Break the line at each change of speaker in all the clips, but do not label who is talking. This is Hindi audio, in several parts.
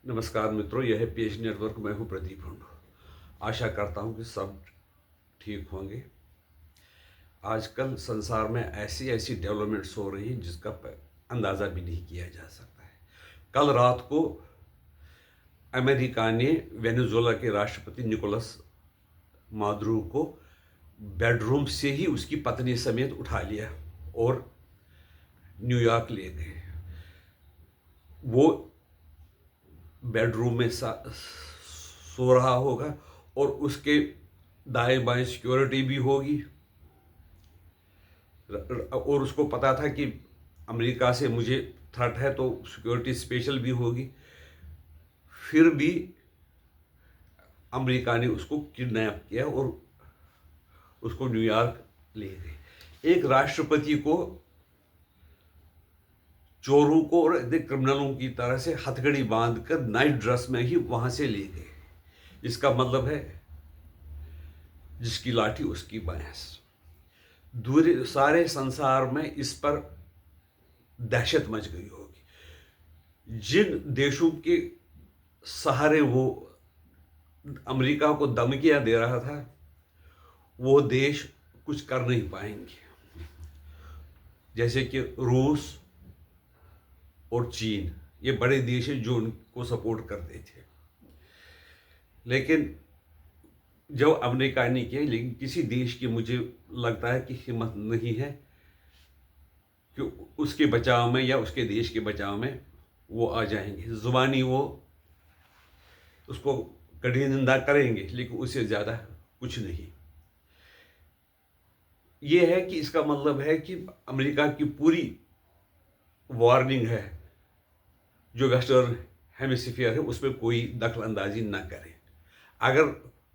नमस्कार मित्रों, यह है पेज नेटवर्क। मैं हूं प्रदीप हुंड। आशा करता हूं कि सब ठीक होंगे। आजकल संसार में ऐसी ऐसी डेवलपमेंट्स हो रही हैं जिसका अंदाज़ा भी नहीं किया जा सकता है। कल रात को अमेरिका ने वेनेजुएला के राष्ट्रपति निकोलस मादुरो को बेडरूम से ही उसकी पत्नी समेत उठा लिया और न्यूयॉर्क ले गए। वो बेडरूम में सो रहा होगा और उसके दाएं बाएं सिक्योरिटी भी होगी और उसको पता था कि अमेरिका से मुझे थ्रेट है तो सिक्योरिटी स्पेशल भी होगी। फिर भी अमेरिका ने उसको किडनैप किया और उसको न्यूयॉर्क ले गए। एक राष्ट्रपति को चोरों को और क्रिमिनलों की तरह से हथकड़ी बांधकर नाइट ड्रेस में ही वहां से ले गए। इसका मतलब है जिसकी लाठी उसकी भैंस। दूर सारे संसार में इस पर दहशत मच गई होगी। जिन देशों के सहारे वो अमेरिका को धमकियां दे रहा था वो देश कुछ कर नहीं पाएंगे, जैसे कि रूस और चीन। ये बड़े देश हैं जो उनको सपोर्ट करते थे, लेकिन जब अमेरिका ने किया, लेकिन किसी देश की मुझे लगता है कि हिम्मत नहीं है कि उसके बचाव में या उसके देश के बचाव में वो आ जाएंगे। जुबानी वो उसको कड़ी निंदा करेंगे, लेकिन उससे ज़्यादा कुछ नहीं। ये है कि इसका मतलब है कि अमेरिका की पूरी वार्निंग है जो वेस्टर्न हेमिस्फीयर है उसमें कोई दखल अंदाजी ना करे। अगर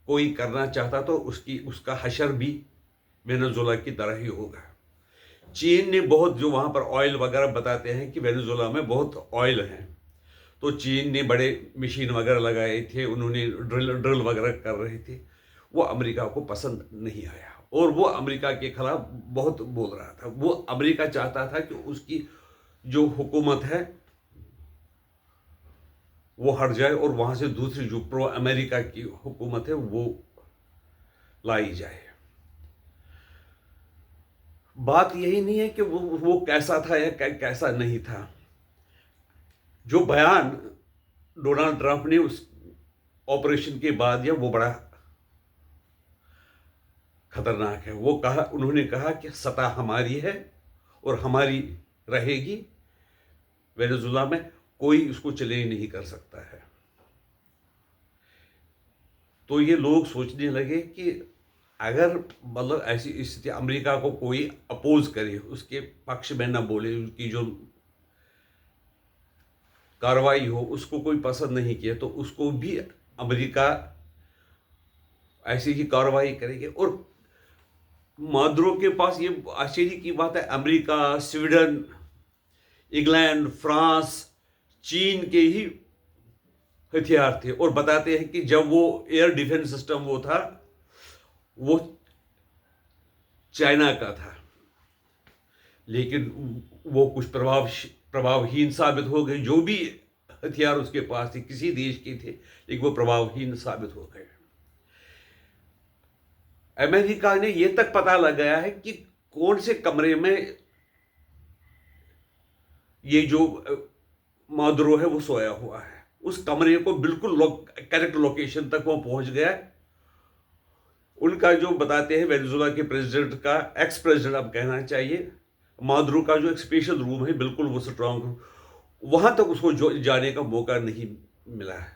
कोई करना चाहता तो उसका हशर भी वेनेजुएला की तरह ही होगा। चीन ने बहुत, जो वहाँ पर ऑयल वगैरह बताते हैं कि वेनेजुएला में बहुत ऑयल है, तो चीन ने बड़े मशीन वगैरह लगाए थे, उन्होंने ड्रिल वगैरह कर रहे थे। वो अमेरिका को पसंद नहीं आया और वो अमेरिका के खिलाफ बहुत बोल रहा था। वो अमेरिका चाहता था कि उसकी जो हुकूमत है वो हट जाए और वहाँ से दूसरी जो प्रो अमेरिका की हुकूमत है वो लाई जाए। बात यही नहीं है कि वो कैसा था या कैसा नहीं था। जो बयान डोनाल्ड ट्रंप ने उस ऑपरेशन के बाद दिया वो बड़ा खतरनाक है। उन्होंने कहा कि सत्ता हमारी है और हमारी रहेगी। वेनेजुएला में कोई उसको चैलेंज नहीं कर सकता है। तो ये लोग सोचने लगे कि अगर मतलब ऐसी स्थिति अमेरिका को कोई अपोज करे, उसके पक्ष में ना बोले, उसकी जो कार्रवाई हो उसको कोई पसंद नहीं किया, तो उसको भी अमेरिका ऐसी ही कार्रवाई करेगी। और मादुरो के पास, ये आश्चर्य की बात है, अमेरिका, स्वीडन, इंग्लैंड, फ्रांस, चीन के ही हथियार थे। और बताते हैं कि जब वो एयर डिफेंस सिस्टम वो था वो चाइना का था, लेकिन वो कुछ प्रभावहीन साबित हो गए। जो भी हथियार उसके पास थे किसी देश के थे, लेकिन वो प्रभावहीन साबित हो गए। अमेरिका ने यह तक पता लगाया है कि कौन से कमरे में ये जो मादुरो है वो सोया हुआ है। उस कमरे को बिल्कुल करेक्ट लोकेशन तक वो पहुंच गया। उनका जो बताते हैं वेनेजुएला के प्रेसिडेंट का, एक्स प्रेसिडेंट अब कहना चाहिए, मादुरो का जो एक स्पेशल रूम है, बिल्कुल वो स्ट्रांग रूम, वहां तक उसको जाने का मौका नहीं मिला है।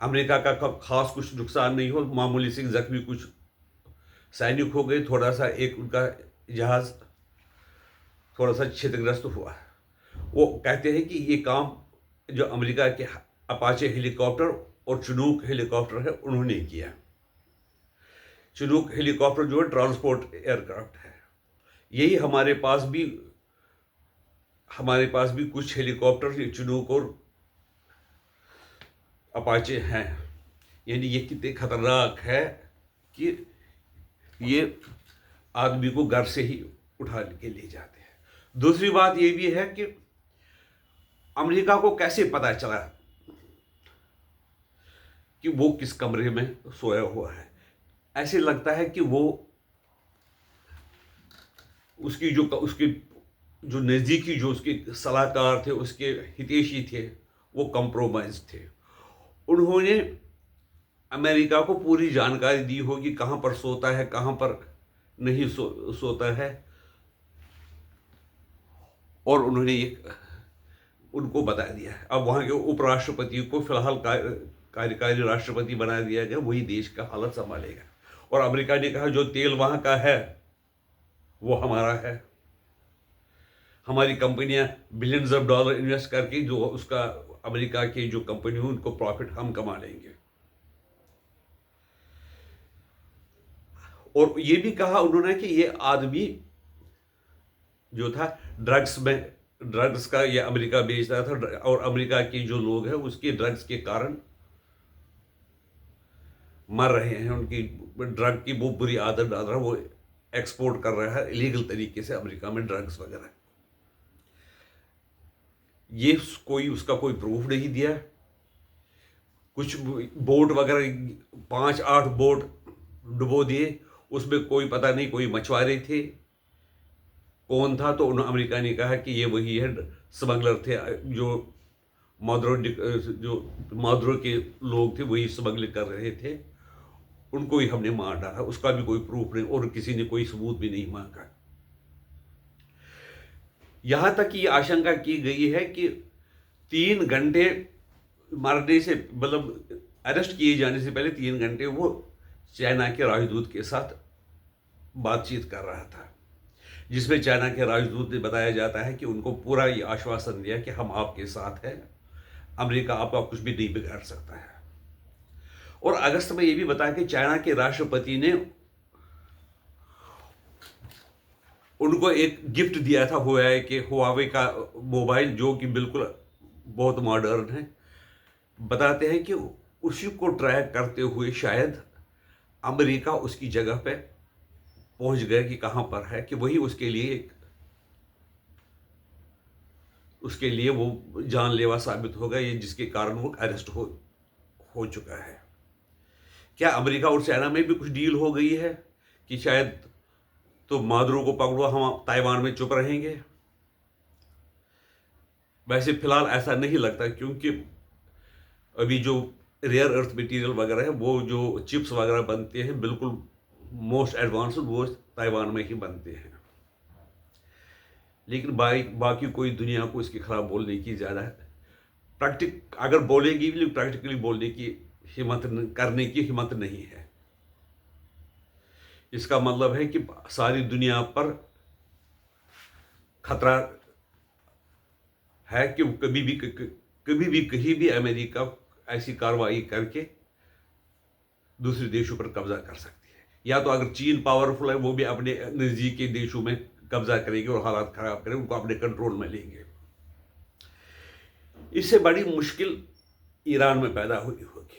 अमेरिका का खास कुछ नुकसान नहीं हो, मामूली से जख्मी कुछ सैनिक हो गए, थोड़ा सा एक उनका जहाज थोड़ा सा क्षतिग्रस्त हुआ। वो कहते हैं कि ये काम जो अमेरिका के अपाचे हेलीकॉप्टर और चिनूक हेलीकॉप्टर है उन्होंने किया। चिनूक हेलीकॉप्टर जो है ट्रांसपोर्ट एयरक्राफ्ट है। यही हमारे पास भी कुछ हेलीकॉप्टर चिनूक और अपाचे हैं। यानी ये कितने खतरनाक है कि ये आदमी को घर से ही उठा के ले जाते हैं। दूसरी बात ये भी है कि अमेरिका को कैसे पता चला कि वो किस कमरे में सोया हुआ है। ऐसे लगता है कि वो उसकी जो नज़दीकी जो उसके सलाहकार थे, उसके हितैषी थे, वो कंप्रोमाइज थे। उन्होंने अमेरिका को पूरी जानकारी दी होगी कहाँ पर सोता है, कहाँ पर नहीं सोता है, और उन्होंने ये उनको बता दिया है। अब वहाँ के उपराष्ट्रपति को फिलहाल कार्यकारी राष्ट्रपति बना दिया गया, वही देश का हालत संभालेगा। और अमेरिका ने कहा जो तेल वहाँ का है वो हमारा है, हमारी कंपनियां बिलियंस ऑफ डॉलर इन्वेस्ट करके जो उसका अमेरिका की जो कंपनी है उनको प्रॉफिट हम कमा लेंगे। और ये भी कहा उन्होंने कि ये आदमी जो था ड्रग्स का ये अमेरिका बेचता था, और अमेरिका के जो लोग हैं उसके ड्रग्स के कारण मर रहे हैं, उनकी ड्रग की वो बुरी आदत डाल रहा है, वो एक्सपोर्ट कर रहा है इलीगल तरीके से अमेरिका में ड्रग्स वगैरह। ये उसका कोई प्रूफ नहीं दिया। कुछ बोट वगैरह 5-8 बोट डुबो दिए, उसमें कोई पता नहीं कोई मछुआरे थे, कौन था, तो उन्होंने अमेरिका ने कहा कि ये वही है, स्मगलर थे, जो मादुरो के लोग थे वही स्मगलिंग कर रहे थे, उनको ही हमने मार डाला। उसका भी कोई प्रूफ नहीं और किसी ने कोई सबूत भी नहीं मांगा। यहां तक ये आशंका की गई है कि 3 घंटे मारने से, मतलब अरेस्ट किए जाने से पहले 3 घंटे वो चाइना के राजदूत के साथ बातचीत कर रहा था, जिसमें चाइना के राजदूत ने बताया जाता है कि उनको पूरा ये आश्वासन दिया कि हम आपके साथ हैं, अमेरिका आपका कुछ भी नहीं बिगाड़ सकता है। और अगस्त में ये भी बताया कि चाइना के राष्ट्रपति ने उनको एक गिफ्ट दिया था हुआवे का मोबाइल, जो कि बिल्कुल बहुत मॉडर्न है। बताते हैं कि उसी को ट्रैक करते हुए शायद अमेरिका उसकी जगह पे पहुंच गया कि कहां पर है, कि वही उसके लिए वो जानलेवा साबित होगा, ये जिसके कारण वो अरेस्ट हो चुका है। क्या अमेरिका और चाइना में भी कुछ डील हो गई है कि शायद तो मादुरो को पकड़ो, हम ताइवान में चुप रहेंगे? वैसे फिलहाल ऐसा नहीं लगता, क्योंकि अभी जो रेयर अर्थ मटेरियल वगैरह है, वो जो चिप्स वगैरह बनते हैं बिल्कुल मोस्ट एडवांस्ड, वो ताइवान में ही बनते हैं। लेकिन बाकी कोई दुनिया को इसके खिलाफ बोलने की ज़्यादा अगर बोलेगी भी, प्रैक्टिकली बोलने की करने की हिम्मत नहीं है। इसका मतलब है कि सारी दुनिया पर खतरा है कि कभी भी कहीं भी अमेरिका ऐसी कार्रवाई करके दूसरे देशों पर कब्जा कर सकती है। या तो अगर चीन पावरफुल है, वो भी अपने नज़दीकी देशों में कब्जा करेंगे और हालात खराब करेंगे, उनको अपने कंट्रोल में लेंगे। इससे बड़ी मुश्किल ईरान में पैदा हुई होगी,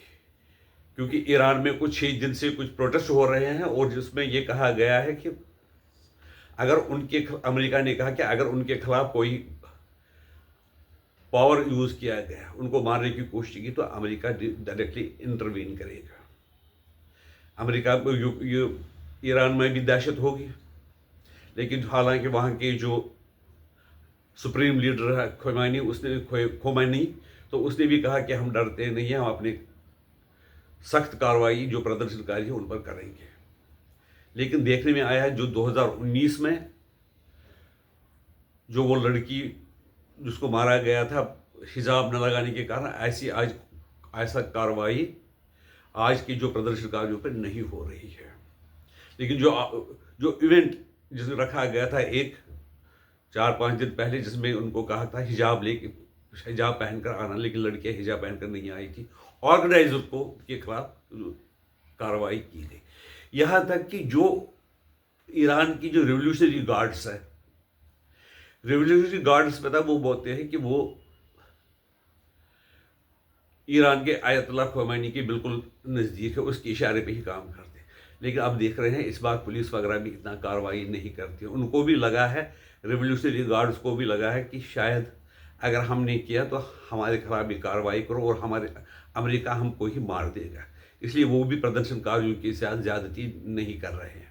क्योंकि ईरान में कुछ 6 दिन से कुछ प्रोटेस्ट हो रहे हैं, और जिसमें यह कहा गया है कि अमेरिका ने कहा कि अगर उनके खिलाफ कोई पावर यूज किया गया, उनको मारने की कोशिश की, तो अमेरिका डायरेक्टली इंटरवीन करेगा। अमेरिका को ईरान में भी दहशत होगी, लेकिन हालांकि वहाँ के जो सुप्रीम लीडर है खोमैनी, तो उसने भी कहा कि हम डरते नहीं हैं, हम अपने सख्त कार्रवाई जो प्रदर्शनकारी है उन पर करेंगे। लेकिन देखने में आया है जो 2019 में जो वो लड़की जिसको मारा गया था हिजाब न लगाने के कारण, ऐसा कार्रवाई आज की जो प्रदर्शनकारियों पर नहीं हो रही है। लेकिन जो इवेंट जिसमें रखा गया था 4-5 दिन पहले, जिसमें उनको कहा था हिजाब पहनकर आना, लेकिन लड़कियां हिजाब पहनकर नहीं आई थी, ऑर्गेनाइजर के खिलाफ कार्रवाई की गई। यहाँ तक कि जो ईरान की जो रेवोल्यूशनरी गार्ड्स है, पता वो बोलते हैं कि वो ईरान के आयतुल्लाह खोमैनी के बिल्कुल नज़दीक है, उसके इशारे पे ही काम करते हैं। लेकिन अब देख रहे हैं इस बार पुलिस वगैरह भी इतना कार्रवाई नहीं करती। उनको भी लगा है, रेवोल्यूशनरी गार्ड्स को भी लगा है कि शायद अगर हमने किया तो हमारे खिलाफ भी कार्रवाई करो और हमारे अमेरिका हमको ही मार देगा। इसलिए वो भी प्रदर्शनकारियों के साथ ज़्यादती नहीं कर रहे हैं।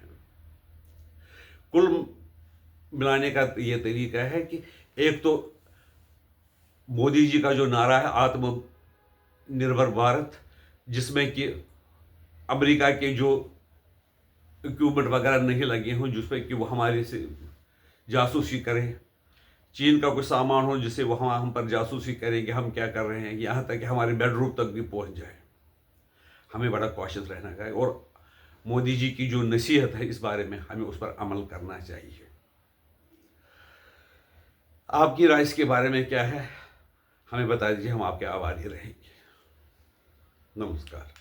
कुल मिलाने का ये तरीका है कि एक तो मोदी जी का जो नारा है आत्मनिर्भर भारत, जिसमें कि अमेरिका के जो इक्विपमेंट वगैरह नहीं लगे हों जिसमें कि वो हमारे से जासूसी करें, चीन का कोई सामान हो जिससे वो हम पर जासूसी करें कि हम क्या कर रहे हैं, यहाँ तक कि हमारे बेडरूम तक भी पहुँच जाए। हमें बड़ा कॉशियस रहना चाहिए और मोदी जी की जो नसीहत है इस बारे में हमें उस पर अमल करना चाहिए। आपकी राय इसके बारे में क्या है, हमें बता दीजिए, हम आपके आभारी रहेंगे। नमस्कार।